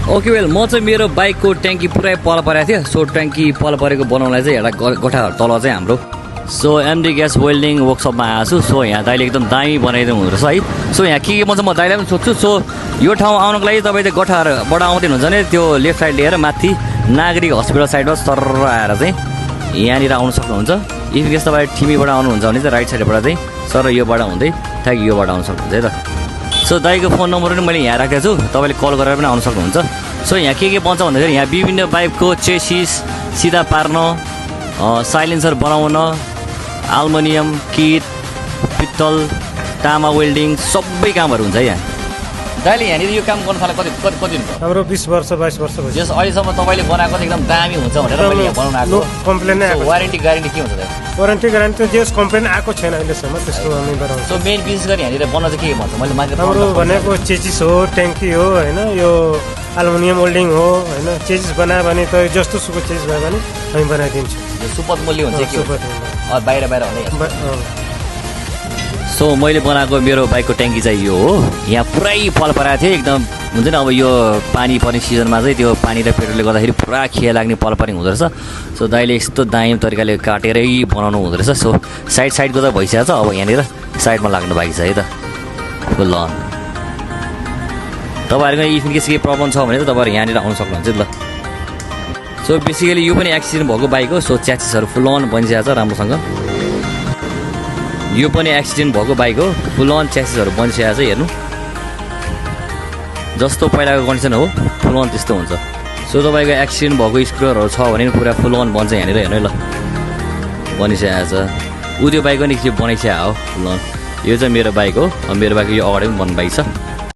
okay well म चाहिँ मेरो बाइकको ट्याङ्की पुरै पल परेको थियो सो ट्याङ्की पल परेको बनाउनलाई चाहिँ एउटा गठा तल चाहिँ हाम्रो सो एमडी ग्यास वेल्डिङ वर्कसपमा आएको छु सो यहाँ दाइले एकदम दामी बनाइदिनु हुँदो रहेछ है सो यहाँ के म दाइलाई पनि सोध्छु सो यो ठाउँ आउनको लागि तपाईँ चाहिँ गठाहरूबाट आउँदै हुनुहुन्छ भने त्यो लेफ्ट साइड लिएर माथि नागरिक हस्पिटल साइडमा सर आएर चाहिँ यहाँनिर आउनु सक्नुहुन्छ इफ केस तपाईँ ठिमीबाट आउनुहुन्छ भने चाहिँ राइट साइडबाट चाहिँ सर योबाट हुँदै ठ्याक योबाट आउनु सक्नुहुन्छ है त सो दाइको फोन नम्बर पनि मैले यहाँ राखेको छु तपाईँले कल गरेर पनि आउनु सक्नुहुन्छ सो यहाँ के पाउँछ भन्दाखेरि यहाँ विभिन्न बाइकको चेसिस सिधा पार्न साइलेन्सर बनाउन एल्युमिनियम किट पित्तल तामा वेल्डिङ सबै कामहरू हुन्छ है यहाँ दाइले यहाँनिर यो काम गर्नु थाले कति दिन भयो हाम्रो 20 वर्ष 22 वर्ष भयो जस अहिलेसम्म तपाईँले बनाएको एकदम दामी हुन्छ भनेर मैले यहाँ बनाउन आएको कम्प्लेन नै आएको वारेन्टी ग्यारेन्टी के हुन्छ दाइ वारेन्टी ग्यारेन्टी त जेस कम्प्लेन आएको छैन अहिलेसम्म त्यसको हामी गराउँछौँ सो मेन विशेष गरी यहाँनिर बनाउन चाहिँ के भन्छ मैले मान्छे हाम्रो भनेको चेचिस हो ट्याङ्की हो होइन यो एल्युमिनियम वेल्डिङ हो होइन चेचिस बनायो भने त जस्तो सुको चेचिस भयो भने हामी बनाइदिन्छौँ सुपथ मूल्य हुन्छ के बाहिर हुने सो मैले बनाएको मेरो बाइकको ट्याङ्की चाहिँ यो हो यहाँ पुरै पल पराएको थियो एकदम हुन्छ नि अब यो पानी पर्ने सिजनमा चाहिँ त्यो पानी र पेट्रोलले गर्दाखेरि पुरा खिया लाग्ने पल पर्ने हुँदो रहेछ सो दाइले यस्तो दामी तरिकाले काटेरै बनाउनु हुँदो रहेछ सो साइडको त भइसकेको छ अब यहाँनिर साइडमा लाग्नु बाँकी छ है त ल तपाईँहरूको इफ केस केही प्रब्लम छ भने त तपाईँहरू यहाँनिर आउनु सक्नुहुन्छ ल सो बेसिकली यो पनि एक्सिडेन्ट भएको बाइक हो सो च्यासिसहरू फुल अन बनिसकेको छ राम्रोसँग यो पनि एक्सिडेन्ट भएको बाइक हो फुल अन च्यासिसहरू बनिसकेको छ हेर्नु जस्तो पहिलाको कन्डिसन हो फुल अन त्यस्तो हुन्छ सो तपाईँको एक्सिडेन्ट भएको स्क्रुहरू छ भने पुरा फुल अन बन्छ यहाँनिर हेर्नु है ल बनिसकेको छ ऊ त्यो बाइक पनि के बनाइसकेको हो फुल अन यो चाहिँ मेरो बाइक हो मेरो बाइक यो अगाडि पनि बन्नु बाइक छ